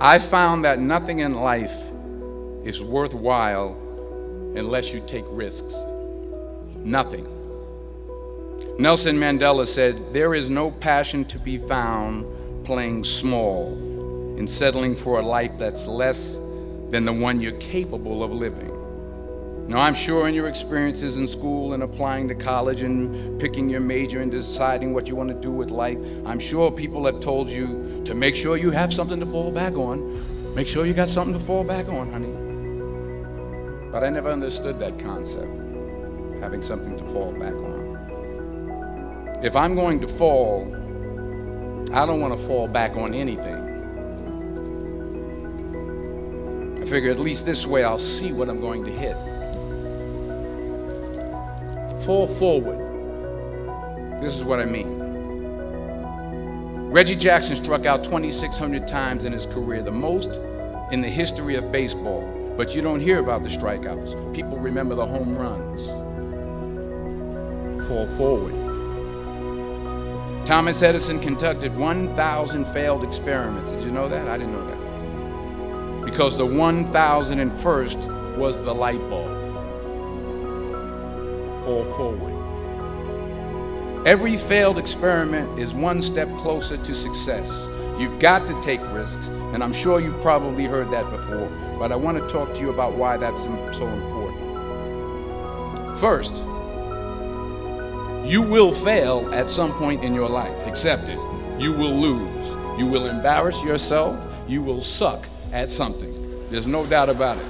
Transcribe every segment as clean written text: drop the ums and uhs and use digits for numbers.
I found that nothing in life is worthwhile unless you take risks. Nothing. Nelson Mandela said, "There is no passion to be found playing small and settling for a life that's less than the one you're capable of living." Now, I'm sure in your experiences in school and applying to college and picking your major and deciding what you want to do with life, I'm sure people have told you to make sure you have something to fall back on. Make sure you got something to fall back on, honey. But I never understood that concept, having something to fall back on. If I'm going to fall, I don't want to fall back on anything. I figure at least this way I'll see what I'm going to hit. Fall forward. This is what I mean. Reggie Jackson struck out 2,600 times in his career, the most in the history of baseball. But you don't hear about the strikeouts. People remember the home runs. Fall forward. Thomas Edison conducted 1,000 failed experiments. Did you know that? I didn't know that. Because the 1,001st was the light bulb. Fall forward. Every failed experiment is one step closer to success. You've got to take risks, and I'm sure you've probably heard that before, but I want to talk to you about why that's so important. First, you will fail at some point in your life. Accept it. You will lose. You will embarrass yourself. You will suck at something. There's no doubt about it.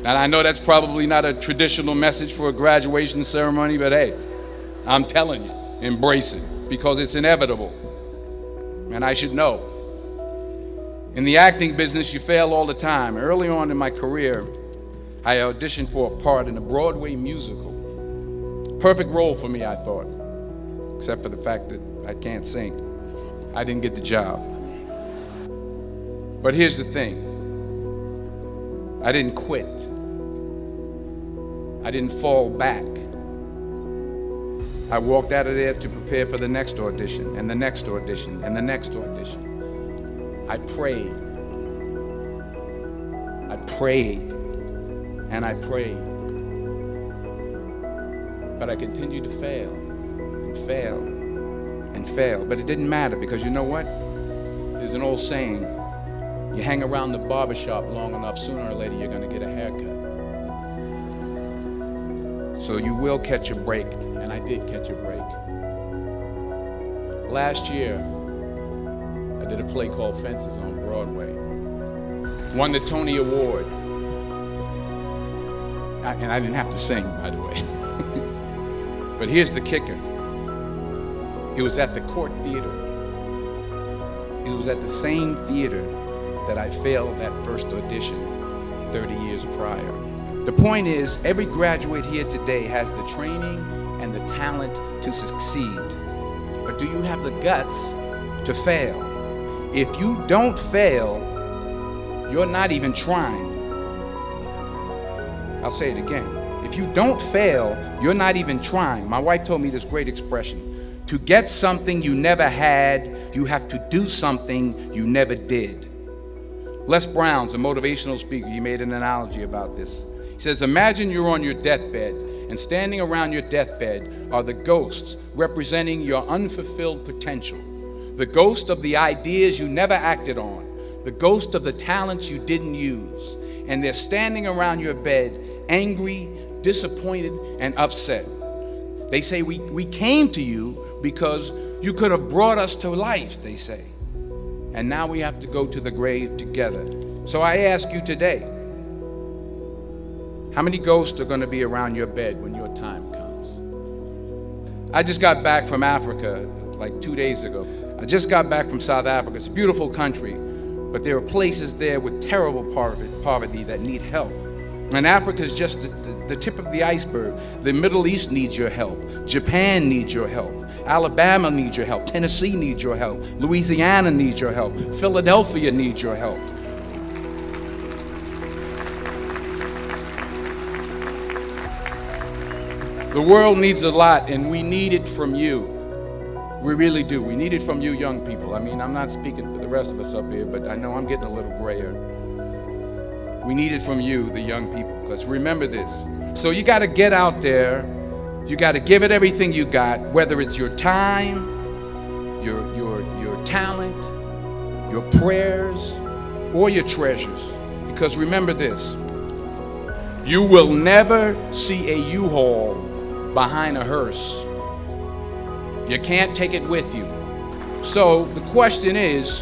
And I know that's probably not a traditional message for a graduation ceremony, but hey, I'm telling you, embrace it, because it's inevitable. And I should know. In the acting business, you fail all the time. Early on in my career, I auditioned for a part in a Broadway musical. Perfect role for me, I thought, except for the fact that I can't sing. I didn't get the job. But here's the thing. I didn't quit. I didn't fall back. I walked out of there to prepare for the next audition, and the next audition, and the next audition. I prayed. I prayed, and I prayed. But I continued to fail, and fail, and fail. But it didn't matter, because you know what? There's an old saying, you hang around the barbershop long enough, sooner or later you're going to get a haircut. So you will catch a break, and I did catch a break. Last year, I did a play called Fences on Broadway. Won the Tony Award. And I didn't have to sing, by the way. But here's the kicker. It was at the Court Theater. It was at the same theater that I failed that first audition 30 years prior. The point is, every graduate here today has the training and the talent to succeed. But do you have the guts to fail? If you don't fail, you're not even trying. I'll say it again. If you don't fail, you're not even trying. My wife told me this great expression. To get something you never had, you have to do something you never did. Les Brown's a motivational speaker. He made an analogy about this. He says, imagine you're on your deathbed, and standing around your deathbed are the ghosts representing your unfulfilled potential. The ghost of the ideas you never acted on. The ghost of the talents you didn't use. And they're standing around your bed, angry, disappointed, and upset. They say, we came to you because you could have brought us to life, they say. And now we have to go to the grave together. So I ask you today, how many ghosts are going to be around your bed when your time comes? I just got back from Africa like 2 days ago. I just got back from South Africa. It's a beautiful country, but there are places there with terrible poverty that need help. And Africa is just the tip of the iceberg. The Middle East needs your help. Japan needs your help. Alabama needs your help. Tennessee needs your help. Louisiana needs your help. Philadelphia needs your help. The world needs a lot, and we need it from you. We really do. We need it from you young people. I mean, I'm not speaking for the rest of us up here, but I know I'm getting a little grayer. We need it from you, the young people, because remember this. So you got to get out there. You got to give it everything you got, whether it's your time, your talent, your prayers, or your treasures. Because remember this. You will never see a U-Haul behind a hearse. You can't take it with you. So the question is,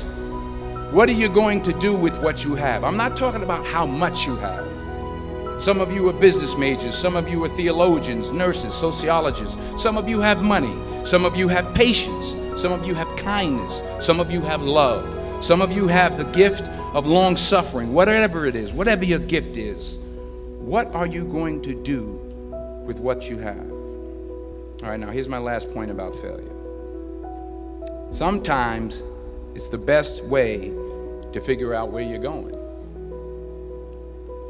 what are you going to do with what you have? I'm not talking about how much you have. Some of you are business majors. Some of you are theologians, nurses, sociologists. Some of you have money. Some of you have patience. Some of you have kindness. Some of you have love. Some of you have the gift of long suffering. Whatever it is, whatever your gift is, what are you going to do with what you have? All right, now here's my last point about failure. Sometimes it's the best way to figure out where you're going.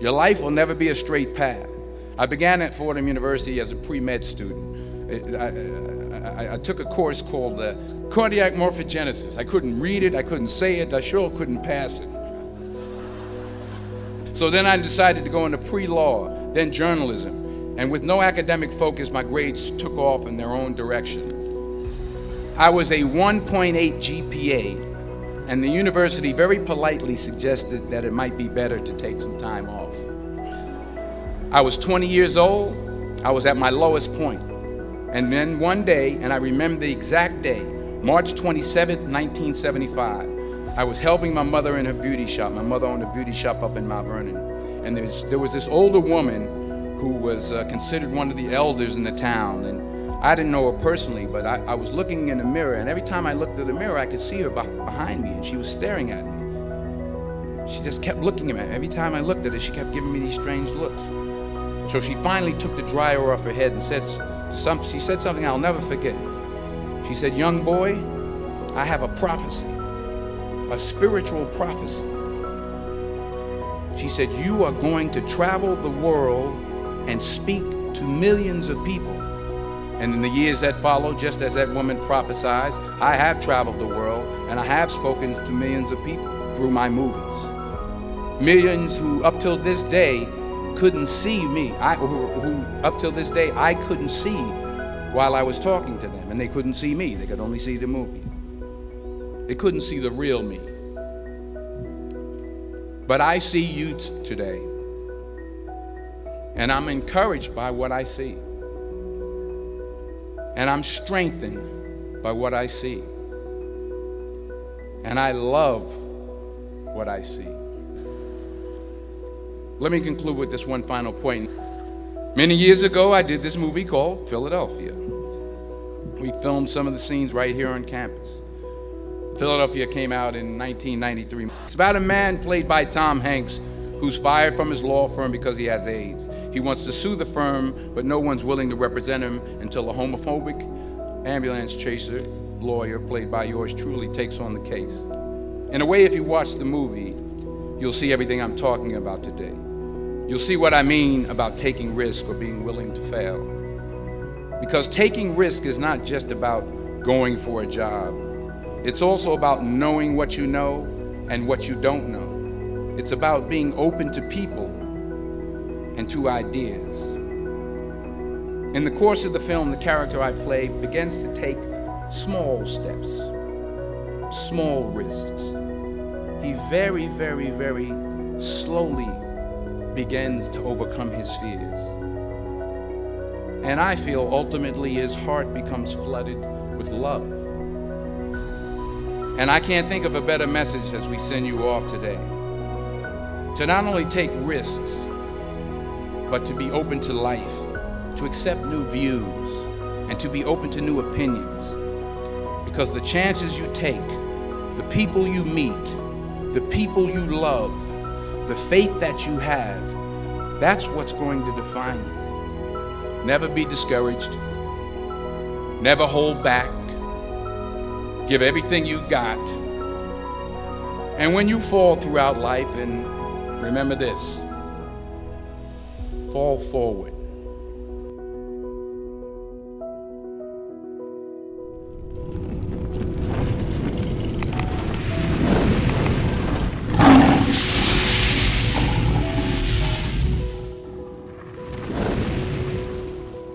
Your life will never be a straight path. I began at Fordham University as a pre-med student. I took a course called cardiac morphogenesis. I couldn't read it, I couldn't say it, I sure couldn't pass it. So then I decided to go into pre-law, then journalism. And with no academic focus, my grades took off in their own direction. I was a 1.8 GPA, and the university very politely suggested that it might be better to take some time off. I was 20 years old. I was at my lowest point. And then one day, and I remember the exact day, March 27th, 1975, I was helping my mother in her beauty shop. My mother owned a beauty shop up in Mount Vernon. And there was this older woman who was considered one of the elders in the town. And I didn't know her personally, but I was looking in the mirror, and every time I looked at the mirror, I could see her behind me, and she was staring at me. She just kept looking at me. Every time I looked at her, she kept giving me these strange looks. So she finally took the dryer off her head and she said something I'll never forget. She said, "Young boy, I have a prophecy, a spiritual prophecy." She said, "You are going to travel the world and speak to millions of people." And in the years that followed, just as that woman prophesied, I have traveled the world and I have spoken to millions of people through my movies. Millions who up till this day couldn't see me, who up till this day I couldn't see while I was talking to them, and they couldn't see me. They could only see the movie. They couldn't see the real me. But I see you today, and I'm encouraged by what I see. And I'm strengthened by what I see. And I love what I see. Let me conclude with this one final point. Many years ago, I did this movie called Philadelphia. We filmed some of the scenes right here on campus. Philadelphia came out in 1993. It's about a man played by Tom Hanks who's fired from his law firm because he has AIDS. He wants to sue the firm, but no one's willing to represent him until a homophobic ambulance chaser lawyer, played by yours truly, takes on the case. In a way, if you watch the movie, you'll see everything I'm talking about today. You'll see what I mean about taking risk or being willing to fail. Because taking risk is not just about going for a job. It's also about knowing what you know and what you don't know. It's about being open to people and to ideas. In the course of the film, the character I play begins to take small steps, small risks. He very, very, very slowly begins to overcome his fears. And I feel ultimately his heart becomes flooded with love. And I can't think of a better message as we send you off today. To not only take risks, but to be open to life, to accept new views, and to be open to new opinions. Because the chances you take, the people you meet, the people you love, the faith that you have, that's what's going to define you. Never be discouraged. Never hold back. Give everything you got. And when you fall throughout life, and remember this, fall forward.